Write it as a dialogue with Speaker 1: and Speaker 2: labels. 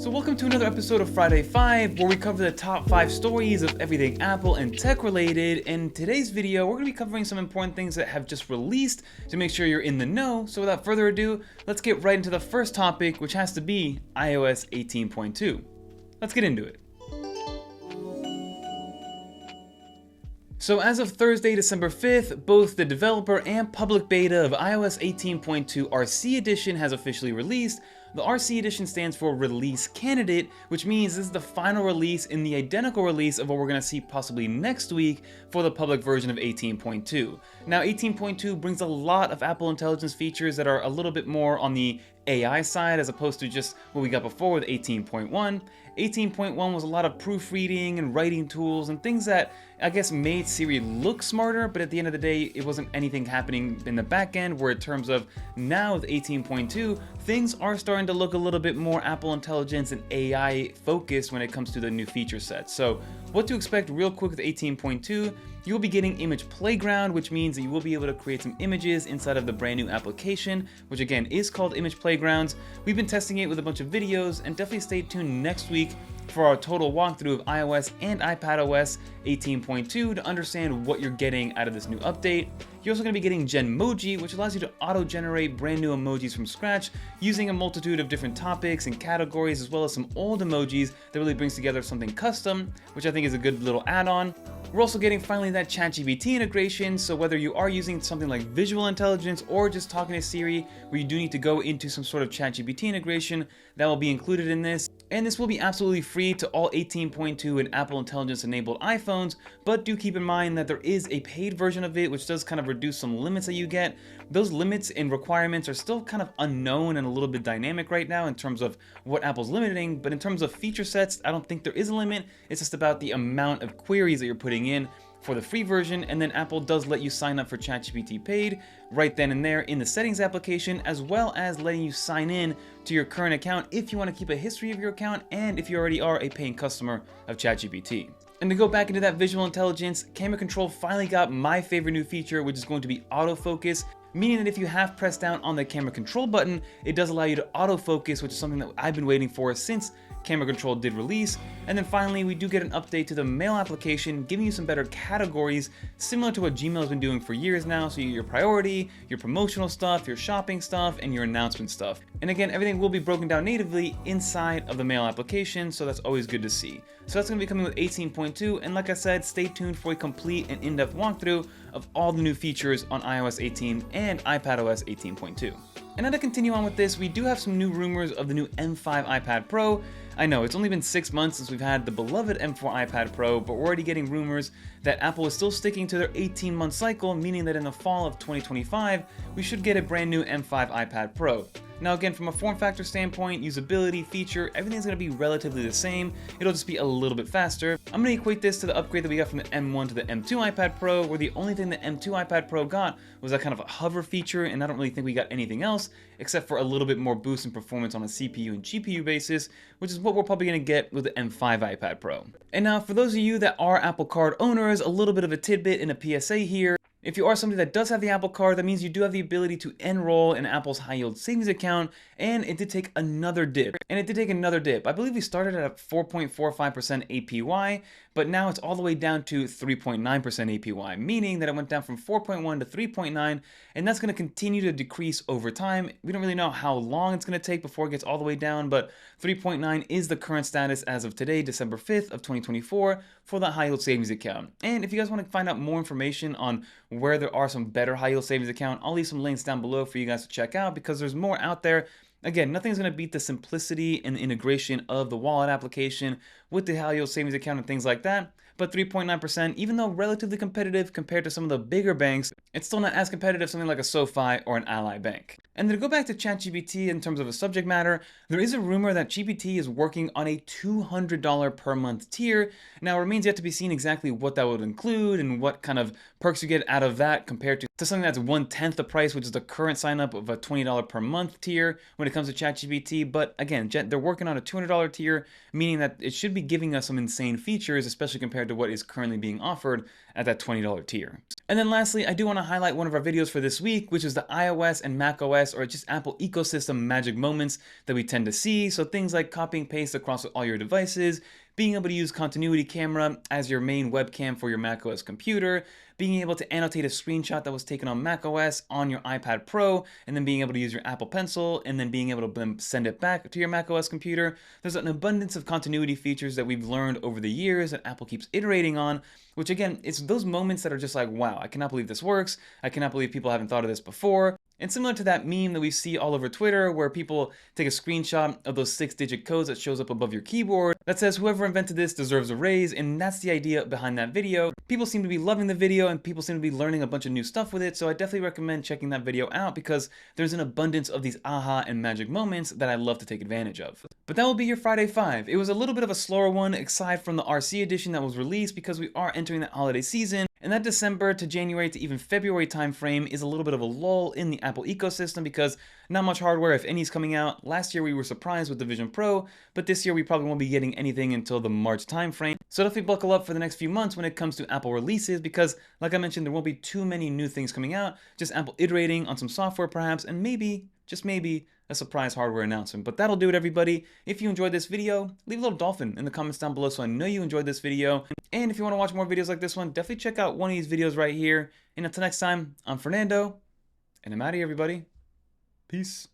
Speaker 1: So welcome to another episode of Friday 5, where we cover the top 5 stories of everything Apple and tech related. In today's video, we're going to be covering some important things that have just released to make sure you're in the know. So without further ado, let's get right into the first topic, which has to be iOS 18.2. Let's get into it. So as of Thursday, December 5th, both the developer and public beta of iOS 18.2 RC Edition has officially released. The RC Edition stands for Release Candidate, which means this is the final release in the identical release of what we're going to see possibly next week for the public version of 18.2. Now 18.2 brings a lot of Apple Intelligence features that are a little bit more on the AI side as opposed to just what we got before with 18.1. 18.1 was a lot of proofreading and writing tools and things that I guess made Siri look smarter, but at the end of the day, it wasn't anything happening in the back end, where in terms of now with 18.2, things are starting to look a little bit more Apple Intelligence and AI focused when it comes to the new feature set. So what to expect real quick with 18.2, you'll be getting Image Playground, which means that you will be able to create some images inside of the brand new application, which again is called Image Playgrounds. We've been testing it with a bunch of videos, and definitely stay tuned next week for our total walkthrough of iOS and iPadOS 18.2 to understand what you're getting out of this new update. You're also going to be getting Genmoji, which allows you to auto-generate brand new emojis from scratch using a multitude of different topics and categories, as well as some old emojis that really brings together something custom, which I think is a good little add-on. We're also getting finally that ChatGPT integration, so whether you are using something like visual intelligence or just talking to Siri, where you do need to go into some sort of ChatGPT integration, that will be included in this. And this will be absolutely free to all 18.2 and Apple Intelligence enabled iPhones, but do keep in mind that there is a paid version of it, which does kind of reduce some limits that you get. Those limits and requirements are still kind of unknown and a little bit dynamic right now in terms of what Apple's limiting, but in terms of feature sets, I don't think there is a limit. It's just about the amount of queries that you're putting in for the free version, and then Apple does let you sign up for ChatGPT paid right then and there in the settings application, as well as letting you sign in to your current account if you want to keep a history of your account and if you already are a paying customer of ChatGPT. And to go back into that visual intelligence, camera control finally got my favorite new feature, which is going to be autofocus, meaning that if you have pressed down on the camera control button, it does allow you to autofocus, which is something that I've been waiting for since camera control did release. And then finally, we do get an update to the mail application, giving you some better categories, similar to what Gmail has been doing for years now. So your priority, your promotional stuff, your shopping stuff, and your announcement stuff. And again, everything will be broken down natively inside of the mail application, so that's always good to see. So that's going to be coming with 18.2, and like I said, stay tuned for a complete and in-depth walkthrough of all the new features on iOS 18 and iPadOS 18.2. And now to continue on with this, we do have some new rumors of the new M5 iPad Pro. I know, it's only been 6 months since we've had the beloved M4 iPad Pro, but we're already getting rumors that Apple is still sticking to their 18-month cycle, meaning that in the fall of 2025, we should get a brand new M5 iPad Pro. Now again, from a form factor standpoint, usability, feature, everything's going to be relatively the same. It'll just be a little bit faster. I'm going to equate this to the upgrade that we got from the M1 to the M2 iPad Pro, where the only thing the M2 iPad Pro got was that kind of a hover feature, and I don't really think we got anything else, except for a little bit more boost in performance on a CPU and GPU basis, which is what we're probably going to get with the M5 iPad Pro. And now, for those of you that are Apple Card owners, a little bit of a tidbit and a PSA here. If you are somebody that does have the Apple Card, that means you do have the ability to enroll in Apple's high yield savings account, and it did take another dip. I believe we started at 4.45% APY, but now it's all the way down to 3.9% APY, meaning that it went down from 4.1 to 3.9, and that's going to continue to decrease over time. We don't really know how long it's going to take before it gets all the way down, but 3.9 is the current status as of today, December 5th of 2024, for the high yield savings account. And if you guys want to find out more information on where there are some better high yield savings account, I'll leave some links down below for you guys to check out, because there's more out there. Again, nothing's going to beat the simplicity and the integration of the wallet application with the high yield savings account and things like that. But 3.9%, even though relatively competitive compared to some of the bigger banks, it's still not as competitive as something like a SoFi or an Ally Bank. And then to go back to ChatGPT in terms of a subject matter, there is a rumor that GPT is working on a $200 per month tier. Now, it remains yet to be seen exactly what that would include and what kind of perks you get out of that compared to something that's 1/10 the price, which is the current sign up of a $20 per month tier when it comes to ChatGPT. But again, they're working on a $200 tier, meaning that it should be giving us some insane features, especially compared to what is currently being offered at that $20 tier. And then lastly, I do want to highlight one of our videos for this week, which is the iOS and macOS or just Apple ecosystem magic moments that we tend to see. So things like copying paste across all your devices, being able to use continuity camera as your main webcam for your macOS computer, being able to annotate a screenshot that was taken on macOS on your iPad Pro, and then being able to use your Apple Pencil, and then being able to send it back to your macOS computer. There's an abundance of continuity features that we've learned over the years that Apple keeps iterating on, which again, it's those moments that are just like, wow, I cannot believe this works. I cannot believe people haven't thought of this before. And similar to that meme that we see all over Twitter where people take a screenshot of those 6-digit codes that shows up above your keyboard that says whoever invented this deserves a raise, and that's the idea behind that video. People seem to be loving the video and people seem to be learning a bunch of new stuff with it, so I definitely recommend checking that video out because there's an abundance of these aha and magic moments that I love to take advantage of. But that will be your Friday 5. It was a little bit of a slower one aside from the RC edition that was released because we are entering that holiday season. And that December to January to even February timeframe is a little bit of a lull in the Apple ecosystem because not much hardware, if any, is coming out. Last year we were surprised with the Vision Pro, but this year we probably won't be getting anything until the March timeframe. So definitely buckle up for the next few months when it comes to Apple releases because, like I mentioned, there won't be too many new things coming out, just Apple iterating on some software perhaps, and maybe, just maybe, a surprise hardware announcement. But that'll do it, everybody. If you enjoyed this video, leave a little dolphin in the comments down below so I know you enjoyed this video. And if you want to watch more videos like this one, definitely check out one of these videos right here. And until next time, I'm Fernando, and I'm out of here, everybody. Peace.